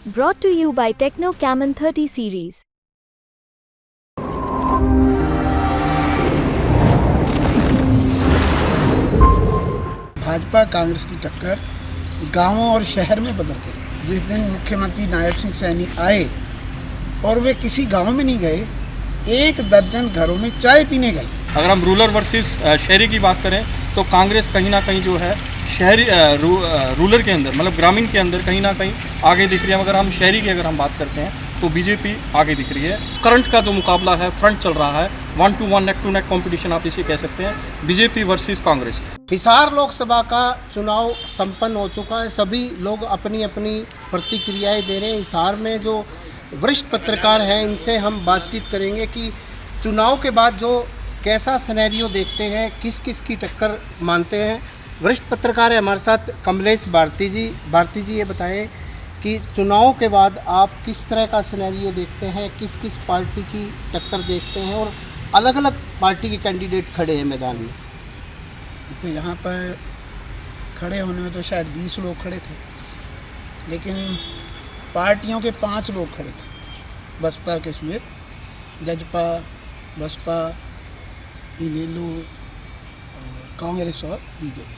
Brought to you by Techno Camon 30 series. Bhajpa Congress की टक्कर गांवों और शहर में बदल गई। जिस दिन मुख्यमंत्री नायब सिंह सैनी आए और वे किसी गांव में नहीं गए, एक दर्जन घरों में चाय पीने गए। अगर हम रूरल वर्सेस शहरी की बात करें तो कांग्रेस कहीं ना कहीं जो है शहरी रूरल के अंदर मतलब ग्रामीण के अंदर कहीं ना कहीं आगे दिख रही है। मगर हम शहरी की अगर हम बात करते हैं तो बीजेपी आगे दिख रही है। करंट का जो मुकाबला है, फ्रंट चल रहा है, 1 to 1 neck to neck competition आप इसे कह सकते हैं, बीजेपी वर्सेस कांग्रेस। हिसार लोकसभा का चुनाव संपन्न हो चुका है। सभी लोग अपनी अपनी प्रतिक्रियाएं दे रहे हैं। हिसार में जो वरिष्ठ पत्रकार हैं, इनसे हम बातचीत करेंगे कि चुनाव के बाद जो कैसा सिनेरियो देखते हैं, किस किस की टक्कर मानते हैं। वरिष्ठ पत्रकार है हमारे साथ कमलेश भारती जी। भारती जी, ये बताएं कि चुनाव के बाद आप किस तरह का सिनेरियो देखते हैं, किस किस पार्टी की टक्कर देखते हैं और अलग अलग पार्टी के कैंडिडेट खड़े हैं मैदान में। देखो, यहाँ पर खड़े होने में तो शायद 20 लोग खड़े थे, लेकिन पार्टियों के 5 लोग खड़े थे बसपा के समेत, जजपा, बसपा, इनेलो, कांग्रेस और बीजेपी।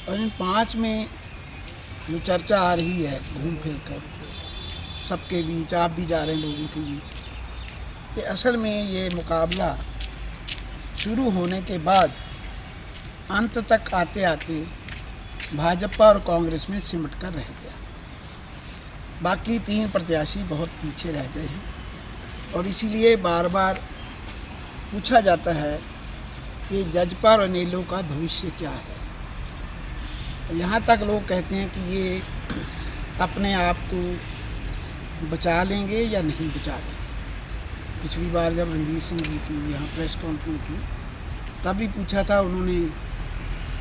और इन 5 में जो चर्चा आ रही है घूम फिर कर सबके बीच, आप भी जा रहे हैं लोगों के बीच, कि असल में ये मुकाबला शुरू होने के बाद अंत तक आते आते भाजपा और कांग्रेस में सिमट कर रह गया। बाकी 3 प्रत्याशी बहुत पीछे रह गए हैं और इसीलिए बार बार पूछा जाता है कि जजपा और इनेलो का भविष्य क्या है। यहाँ तक लोग कहते हैं कि ये अपने आप को बचा लेंगे या नहीं बचा लेंगे। पिछली बार जब रणजीत सिंह जी की यहाँ प्रेस कॉन्फ्रेंस थी, तब भी पूछा था, उन्होंने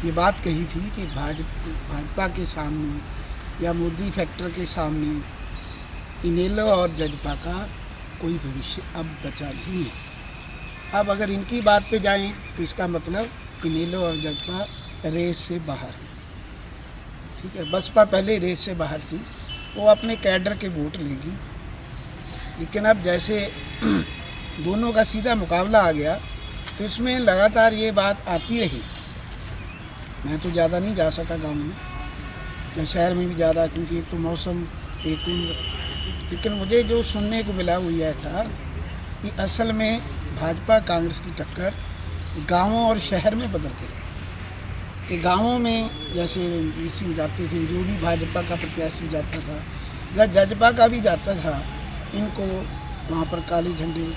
ये बात कही थी कि भाजपा के सामने या मोदी फैक्टर के सामने इनेलो और जजपा का कोई भविष्य अब बचा नहीं है। अब अगर इनकी बात पे जाएं तो इसका मतलब इनेलो और जजपा रेस से बाहर है। ठीक है, बसपा पहले रेस से बाहर थी, वो अपने कैडर के वोट लेगी, लेकिन अब जैसे दोनों का सीधा मुकाबला आ गया तो इसमें लगातार ये बात आती रही। मैं तो ज़्यादा नहीं जा सका गांव में या शहर में भी ज़्यादा, क्योंकि एक तो मौसम, एक उम्र, लेकिन मुझे जो सुनने को मिला वो यह था कि असल में भाजपा कांग्रेस की टक्कर गांवों और शहर में बदल गई। कि गांवों में जैसे रणजीत सिंह जाते थे, जो भी भाजपा का प्रत्याशी जाता था या जजपा का भी जाता था, इनको वहाँ पर काले झंडे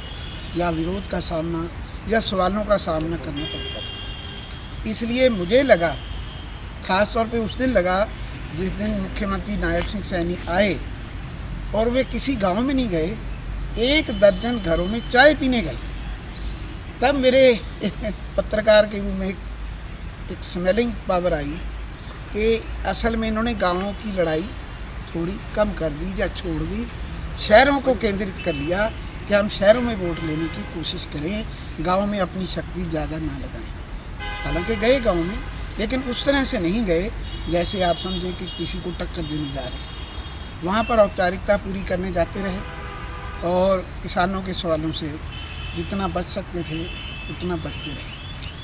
या विरोध का सामना या सवालों का सामना करना पड़ता था। इसलिए मुझे लगा, ख़ास तौर पे उस दिन लगा जिस दिन मुख्यमंत्री नायब सिंह सैनी आए और वे किसी गांव में नहीं गए, एक दर्जन घरों में चाय पीने गए। तब मेरे पत्रकार के रूप में एक स्मेलिंग पावर आई कि असल में इन्होंने गांवों की लड़ाई थोड़ी कम कर दी या छोड़ दी, शहरों को केंद्रित कर लिया कि हम शहरों में वोट लेने की कोशिश करें, गांव में अपनी शक्ति ज़्यादा ना लगाएं। हालांकि गए गांव में, लेकिन उस तरह से नहीं गए जैसे आप समझें कि किसी को टक्कर देने जा रहे। वहाँ पर औपचारिकता पूरी करने जाते रहे और किसानों के सवालों से जितना बच सकते थे उतना बचते रहे।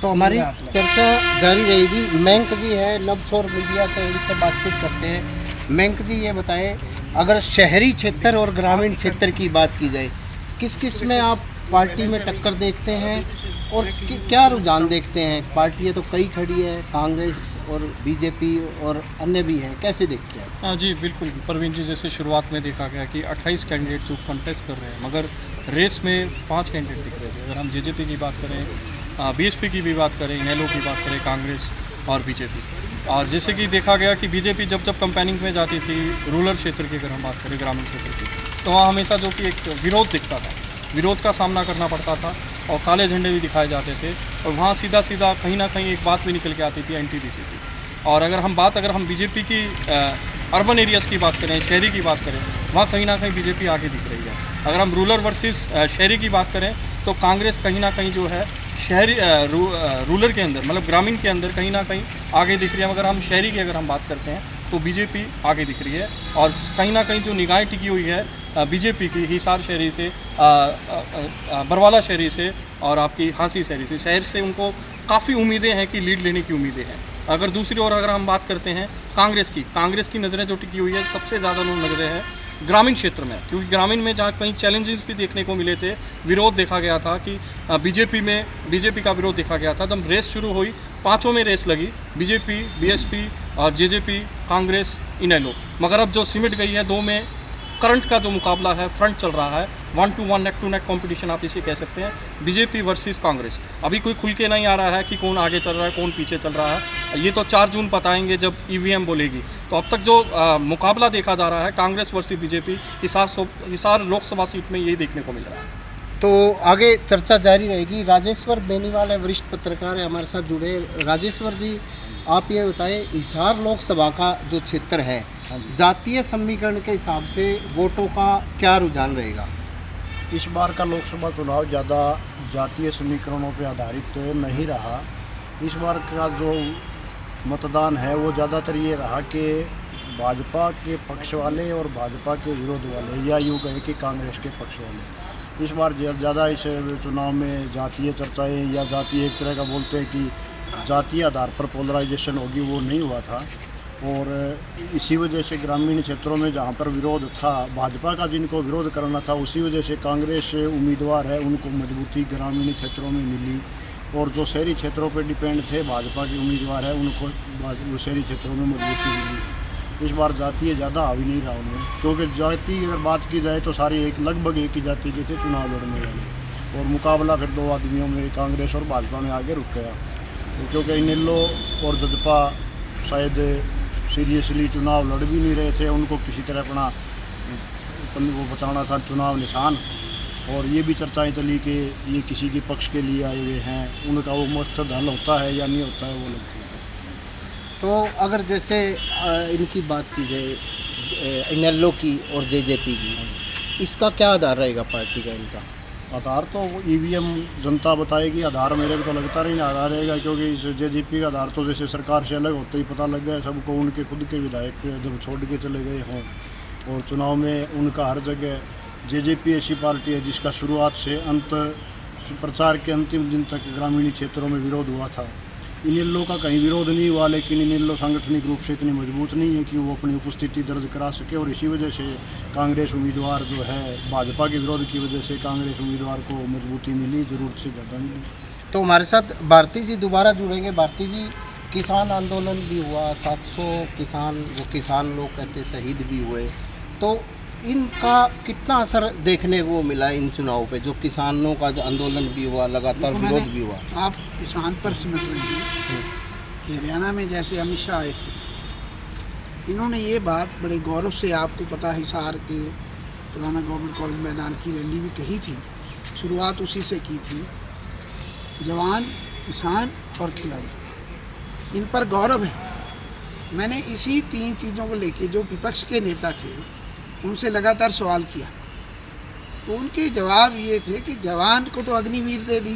तो हमारी चर्चा जारी रहेगी। मेंक जी है नवछोर मीडिया से, इनसे बातचीत करते हैं। मेंक जी, ये बताएं, अगर शहरी क्षेत्र और ग्रामीण क्षेत्र की बात की जाए, किस किस में आप पार्टी में टक्कर देखते हैं और क्या रुझान देखते हैं? पार्टियां तो कई खड़ी है, कांग्रेस और बीजेपी और अन्य भी है, कैसे देखते हैं? हाँ जी, बिल्कुल प्रवीण जी, जैसे शुरुआत में देखा गया कि 28 कैंडिडेट जो कॉन्टेस्ट कर रहे हैं, मगर रेस में 5 कैंडिडेट दिख रहे थे। अगर हम जेजेपी की बात करें, बीएसपी की भी बात करें, इनेलो की बात करें, कांग्रेस और बीजेपी। और जैसे कि देखा गया कि बीजेपी जब कंपेनिंग में जाती थी रूरल क्षेत्र की, अगर हम बात करें ग्रामीण क्षेत्र की, तो वहाँ हमेशा जो कि एक विरोध दिखता था, विरोध का सामना करना पड़ता था और काले झंडे भी दिखाए जाते थे और वहाँ सीधा सीधा कहीं ना कहीं एक बात भी निकल के आती थी, एंटी बीजेपी। और अगर हम बीजेपी की अर्बन एरियाज़ की बात करें, शहरी की बात करें, वहाँ कहीं ना कहीं बीजेपी आगे दिख रही है। अगर हम रूरल वर्सेस शहरी की बात करें तो कांग्रेस कहीं ना कहीं जो है शहरी रूरल के अंदर मतलब ग्रामीण के अंदर कहीं ना कहीं आगे दिख रही है। मगर हम शहरी की अगर हम बात करते हैं तो बीजेपी आगे दिख रही है। और कहीं ना कहीं जो निगाहें टिकी हुई है बीजेपी की हिसार शहरी से, बरवाला शहरी से और आपकी हांसी शहर से उनको काफ़ी उम्मीदें हैं कि लीड लेने की उम्मीदें हैं। अगर दूसरी ओर अगर हम बात करते हैं कांग्रेस की नज़रें जो टिकी हुई है सबसे ज़्यादा नज़रें हैं ग्रामीण क्षेत्र में, क्योंकि ग्रामीण में जहाँ कहीं चैलेंजेस भी देखने को मिले थे, विरोध देखा गया था कि बीजेपी का विरोध देखा गया था। जब रेस शुरू हुई, पांचों में रेस लगी, बीजेपी, बीएसपी और जेजेपी, कांग्रेस, इनेलो, मगर अब जो सिमट गई है दो में करंट का जो मुकाबला है, फ्रंट चल रहा है, 1 to 1 neck to neck competition आप इसे कह सकते हैं, बीजेपी वर्सेस कांग्रेस। अभी कोई खुल के नहीं आ रहा है कि कौन आगे चल रहा है कौन पीछे चल रहा है, ये तो 4 जून बताएंगे जब ईवीएम बोलेगी। तो अब तक जो मुकाबला देखा जा रहा है Congress versus BJP, Hisar Lok Sabha seat में यही देखने को मिल रहा है। तो आगे चर्चा जारी रहेगी। राजेश्वर बेनीवाल है, वरिष्ठ पत्रकार है, हमारे साथ जुड़े। राजेश्वर जी, आप ये बताएं, हिसार लोकसभा का जो क्षेत्र है, जातीय समीकरण के हिसाब से वोटों का क्या रुझान रहेगा? इस बार का लोकसभा चुनाव ज़्यादा जातीय समीकरणों पर आधारित नहीं रहा। इस बार का जो मतदान है वो ज़्यादातर ये रहा कि भाजपा के पक्ष वाले और भाजपा के विरोध वाले, या यूँ कहें कि कांग्रेस के पक्ष वाले। इस बार ज़्यादा इस चुनाव में जातीय चर्चाएं या जातीय एक तरह का बोलते हैं कि जातीय आधार पर पोलराइजेशन होगी, वो नहीं हुआ था। और इसी वजह से ग्रामीण क्षेत्रों में जहाँ पर विरोध था भाजपा का, जिनको विरोध करना था, उसी वजह से कांग्रेस उम्मीदवार है उनको मजबूती ग्रामीण क्षेत्रों में मिली। और जो शहरी क्षेत्रों पर डिपेंड थे भाजपा के उम्मीदवार है उनको शहरी क्षेत्रों में मजबूती मिली। इस बार जातीय ज़्यादा हावी नहीं रहा उनमें, क्योंकि जाति अगर बात की जाए तो सारी लगभग एक ही जाति के थे चुनाव लड़ने वाले, और मुकाबला फिर दो आदमियों में कांग्रेस और भाजपा में आगे रुक गया। क्योंकि इनेलो और जजपा शायद सीरियसली चुनाव लड़ भी नहीं रहे थे, उनको किसी तरह अपना वो बताना था चुनाव निशान। और ये भी चर्चाएं चली कि ये किसी के पक्ष के लिए आए हुए हैं, उनका वो मकसद हल होता है या नहीं होता है, वो लगता है। तो अगर जैसे इनकी बात की जाए इनेलो की और जेजेपी की, इसका क्या आधार रहेगा पार्टी का? इनका आधार तो ईवीएम जनता बताएगी, आधार मेरे को तो लगता नहीं आधार रहेगा, क्योंकि इस जेजेपी का आधार तो जैसे सरकार से अलग होते ही पता लग गया सबको, उनके खुद के विधायक जब छोड़ के चले गए हों, और चुनाव में उनका हर जगह जेजेपी ऐसी पार्टी है जिसका शुरुआत से अंत प्रचार के अंतिम दिन तक ग्रामीण क्षेत्रों में विरोध हुआ था। इनेलो का कहीं विरोध नहीं हुआ, लेकिन इनेलो सांगठनिक रूप से इतनी मजबूत नहीं है कि वो अपनी उपस्थिति दर्ज करा सके, और इसी वजह से कांग्रेस उम्मीदवार जो है भाजपा के विरोध की वजह से कांग्रेस उम्मीदवार को मजबूती मिली, ज़रूरत से ज़्यादा मिली। तो हमारे साथ भारती जी दोबारा जुड़ेंगे। भारती जी, किसान आंदोलन भी हुआ, 700 किसान, जो किसान लोग कहते शहीद भी हुए, तो इनका कितना असर देखने को मिला इन चुनाव पे? जो किसानों का जो आंदोलन भी हुआ, लगातार विरोध भी हुआ। आप किसान पर सिमट रहे हैं कि हरियाणा में जैसे अमित शाह आए थे, इन्होंने ये बात बड़े गौरव से, आपको पता है, हिसार के पुराना गवर्नमेंट कॉलेज मैदान की रैली में कही थी, शुरुआत उसी से की थी, जवान, किसान और खिलाड़ी, इन पर गौरव है। मैंने इसी 3 चीज़ों को लेके जो विपक्ष के नेता थे उनसे लगातार सवाल किया, तो उनके जवाब ये थे कि जवान को तो अग्निवीर दे दी,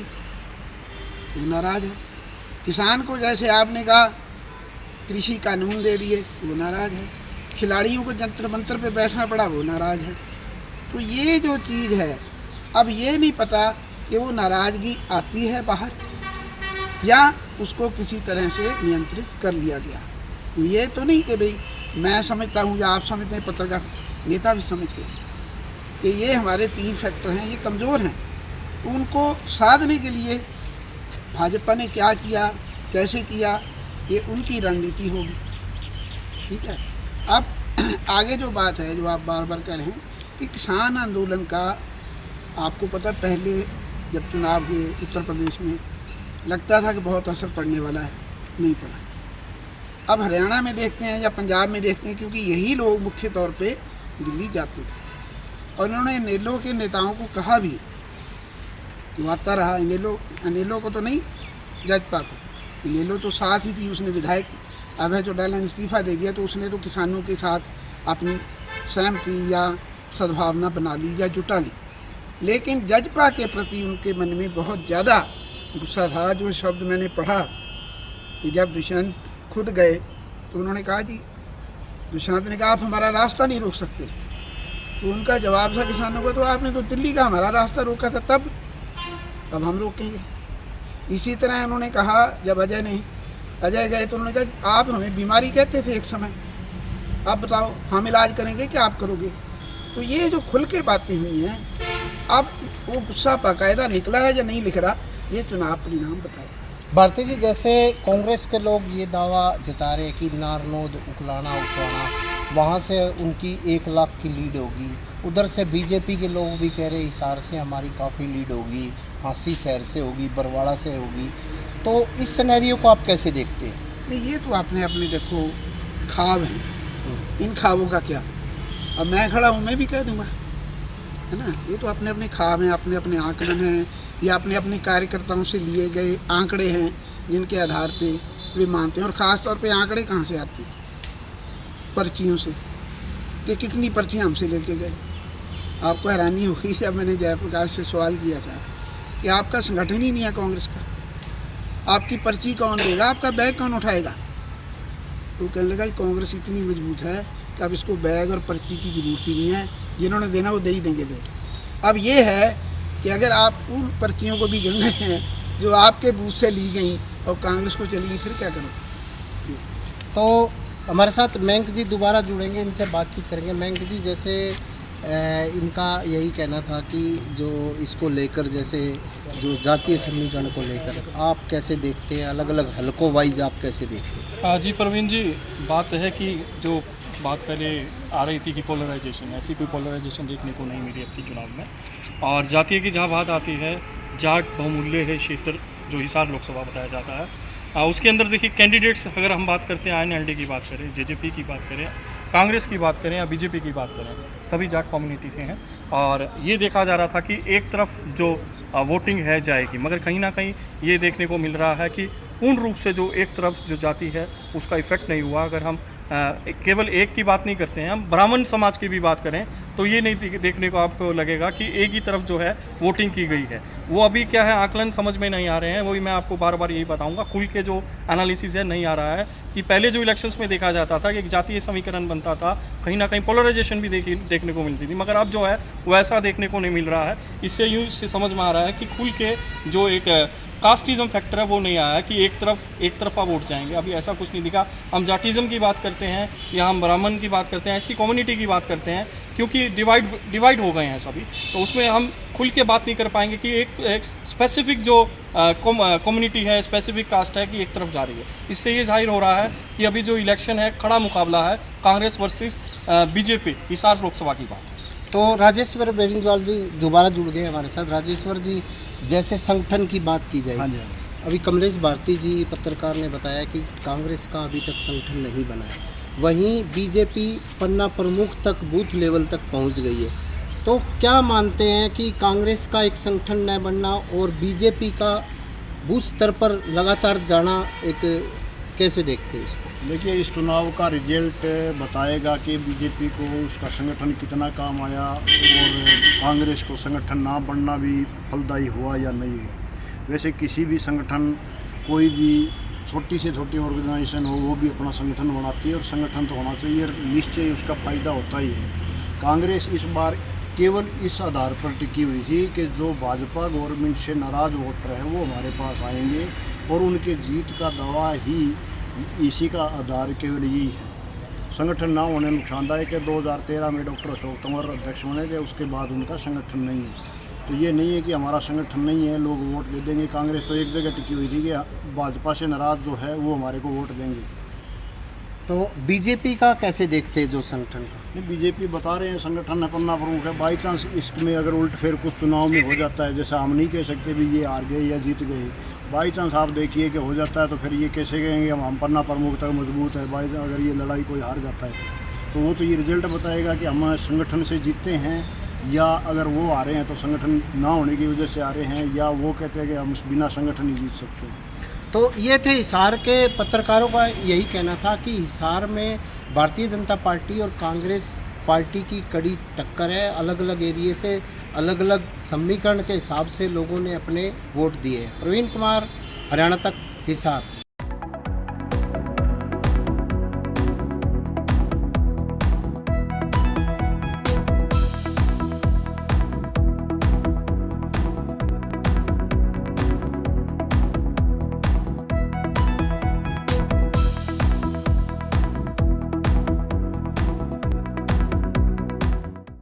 वो नाराज़ है, किसान को जैसे आपने कहा कृषि कानून दे दिए, वो नाराज़ है, खिलाड़ियों को जंतर मंतर पे बैठना पड़ा, वो नाराज़ है। तो ये जो चीज़ है, अब ये नहीं पता कि वो नाराज़गी आती है बाहर या उसको किसी तरह से नियंत्रित कर लिया गया। तो ये तो नहीं कि भाई मैं समझता हूँ या आप समझते हैं, पत्रकार नेता भी समझते हैं कि ये हमारे 3 फैक्टर हैं, ये कमज़ोर हैं, उनको साधने के लिए भाजपा ने क्या किया, कैसे किया, ये उनकी रणनीति होगी। ठीक है। अब आगे जो बात है, जो आप बार बार कह रहे हैं कि किसान आंदोलन का, आपको पता, पहले जब चुनाव हुए उत्तर प्रदेश में लगता था कि बहुत असर पड़ने वाला है, नहीं पड़ा। अब हरियाणा में देखते हैं या पंजाब में देखते हैं, क्योंकि यही लोग मुख्य तौर पे दिल्ली जाते थे, और इन्होंने इनेलो के नेताओं को कहा भी, वो आता रहा, इनेलो को तो नहीं, जजपा को, इनेलो तो साथ ही थी, उसने विधायक अभय चौटाला ने इस्तीफ़ा दे दिया, तो उसने तो किसानों के साथ अपनी सहमति या सद्भावना बना ली या जुटा ली। लेकिन जजपा के प्रति उनके मन में बहुत ज़्यादा गुस्सा था। जो शब्द मैंने पढ़ा कि जब दुष्यंत खुद गए तो उन्होंने कहा जी दुष्यंत ने कहा आप हमारा रास्ता नहीं रोक सकते, तो उनका जवाब था किसानों को, तो आपने तो दिल्ली का हमारा रास्ता रोका था तब, अब हम रोकेंगे। इसी तरह उन्होंने कहा जब अजय गए तो उन्होंने कहा आप हमें बीमारी कहते थे एक समय, अब बताओ हम इलाज करेंगे कि आप करोगे। तो ये जो खुल के बातें हुई हैं, अब वो गुस्सा बाकायदा निकला है या नहीं लिख रहा, ये चुनाव परिणाम बताएगा। भारती जी, जैसे कांग्रेस के लोग ये दावा जता रहे हैं कि नारनौद, उकलाना, उठवाना वहाँ से उनकी 1 लाख की लीड होगी, उधर से बीजेपी के लोग भी कह रहे हैं हिसार से हमारी काफ़ी लीड होगी, हांसी शहर से होगी, बरवाड़ा से होगी। तो इस सिनेरियो को आप कैसे देखते हैं? नहीं, ये तो आपने अपने देखो ख्वाब हैं, इन ख्वाबों का क्या, अब मैं खड़ा हूँ मैं भी कह दूँगा, है ना। ये तो अपने अपने ख्वाब हैं, अपने अपने आंकड़े हैं, या अपने अपने कार्यकर्ताओं से लिए गए आंकड़े हैं जिनके आधार पे वे मानते हैं। और ख़ास तौर पे आंकड़े कहाँ से आते हैं? पर्चियों से, कि कितनी पर्चियाँ हमसे लेके गए। आपको हैरानी होगी जब मैंने जयप्रकाश से सवाल किया था कि आपका संगठन ही नहीं है कांग्रेस का, आपकी पर्ची कौन देगा, आपका बैग कौन उठाएगा? तो कहने लगा कांग्रेस इतनी मजबूत है कि अब इसको बैग और पर्ची की ज़रूरत ही नहीं है, जिन्होंने देना वो दे ही देंगे वोट। अब ये है कि अगर आप उन पर्चियों को भी गिनने हैं जो आपके बूथ से ली गई और कांग्रेस को चली, फिर क्या करोगे? तो हमारे साथ मयंक जी दोबारा जुड़ेंगे, इनसे बातचीत करेंगे। मयंक जी, जैसे इनका यही कहना था कि जो इसको लेकर, जैसे जो जातीय समीकरण को लेकर आप कैसे देखते हैं, अलग अलग हलकों वाइज आप कैसे देखते हैं? जी प्रवीण जी, बात है कि जो बात पहले आ रही थी कि पोलराइजेशन, ऐसी कोई पोलराइजेशन देखने को नहीं मिली अब की चुनाव में। और जातीय की जहाँ बात आती है, जाट बहुमूल्य है क्षेत्र जो हिसार लोकसभा बताया जाता है, उसके अंदर देखिए कैंडिडेट्स, अगर हम बात करते हैं INLD की बात करें, JJP की बात करें, कांग्रेस की बात करें या BJP की बात करें, सभी जाट कम्युनिटी से हैं। और ये देखा जा रहा था कि एक तरफ जो वोटिंग है जाएगी, मगर कहीं ना कहीं ये देखने को मिल रहा है कि पूर्ण रूप से जो एक तरफ जो जाति है उसका इफ़ेक्ट नहीं हुआ। अगर हम केवल एक की बात नहीं करते हैं, हम ब्राह्मण समाज की भी बात करें तो ये नहीं देखने को आपको लगेगा कि एक ही तरफ जो है वोटिंग की गई है। वो अभी क्या है, आकलन समझ में नहीं आ रहे हैं, वही मैं आपको बार बार यही बताऊंगा। खुल के जो एनालिसिस है नहीं आ रहा है कि पहले जो इलेक्शंस में देखा जाता था कि एक जातीय समीकरण बनता था, कहीं ना कहीं पोलराइजेशन भी देखने को मिलती थी, मगर अब जो है वैसा देखने को नहीं मिल रहा है। इससे यूँ से समझ में आ रहा है कि खुल के जो एक कास्टिज़म फैक्टर है वो नहीं आया है कि एक तरफा वोट जाएंगे, अभी ऐसा कुछ नहीं दिखा। हम जाटिज़म की बात करते हैं या हम ब्राह्मण की बात करते हैं, ऐसी कम्युनिटी की बात करते हैं, क्योंकि डिवाइड हो गए हैं सभी, तो उसमें हम खुल के बात नहीं कर पाएंगे कि एक स्पेसिफिक जो कम्युनिटी है, स्पेसिफिक कास्ट है कि एक तरफ जा रही है। इससे ये जाहिर हो रहा है कि अभी जो इलेक्शन है, खड़ा मुकाबला है कांग्रेस वर्सेस BJP हिसार लोकसभा की बात। तो राजेश्वर बेरिंजवाल जी दोबारा जुड़ गए हमारे साथ। राजेश्वर जी, जैसे संगठन की बात की जाए, अभी कमलेश भारती जी पत्रकार ने बताया कि कांग्रेस का अभी तक संगठन नहीं बना है, वहीं BJP पन्ना प्रमुख तक, बूथ लेवल तक पहुंच गई है। तो क्या मानते हैं कि कांग्रेस का एक संगठन न बनना और BJP का बूथ स्तर पर लगातार जाना, एक कैसे देखते हैं इसको? देखिए, इस चुनाव का रिजल्ट बताएगा कि BJP को उसका संगठन कितना काम आया और कांग्रेस को संगठन ना बनना भी फलदायी हुआ या नहीं हुआ। वैसे किसी भी संगठन, कोई भी छोटी से छोटी ऑर्गेनाइजेशन हो, वो भी अपना संगठन बनाती है और संगठन तो होना चाहिए, निश्चय उसका फ़ायदा होता ही है। कांग्रेस इस बार केवल इस आधार पर टिकी हुई थी कि जो भाजपा गवर्नमेंट से नाराज़ वोटर हैं वो हमारे पास आएंगे और उनके जीत का दावा ही इसी का आधार केवल यही है। संगठन ना होने नुकसानदायक है। 2013 में डॉक्टर अशोक तंवर अध्यक्ष बने थे, उसके बाद उनका संगठन नहीं है। तो ये नहीं है कि हमारा संगठन नहीं है, लोग वोट दे देंगे। कांग्रेस तो एक जगह टिकी हुई थी कि भाजपा से नाराज़ जो है वो हमारे को वोट देंगे। तो BJP का कैसे देखते हैं जो संगठन का? नहीं, BJP बता रहे हैं संगठन है, पन्ना प्रमुख है। बाई चांस इसमें अगर उल्ट फेर कुछ चुनाव में हो जाता है, जैसा हम नहीं कह सकते भी ये हार गए या जीत गए, बाई चांस आप देखिए कि हो जाता है तो फिर ये कैसे कहेंगे हम पन्ना प्रमुख तक मजबूत है। बाई अगर ये लड़ाई कोई हार जाता है तो वो तो ये रिजल्ट बताएगा कि हम संगठन से जीतते हैं या अगर वो आ रहे हैं तो संगठन ना होने की वजह से आ रहे हैं, या वो कहते हैं कि हम बिना संगठन ही जीत सकते हैं। तो ये थे हिसार के पत्रकारों का यही कहना था कि हिसार में भारतीय जनता पार्टी और कांग्रेस पार्टी की कड़ी टक्कर है। अलग अलग एरिए से अलग अलग समीकरण के हिसाब से लोगों ने अपने वोट दिए। प्रवीण कुमार, हरियाणा तक, हिसार।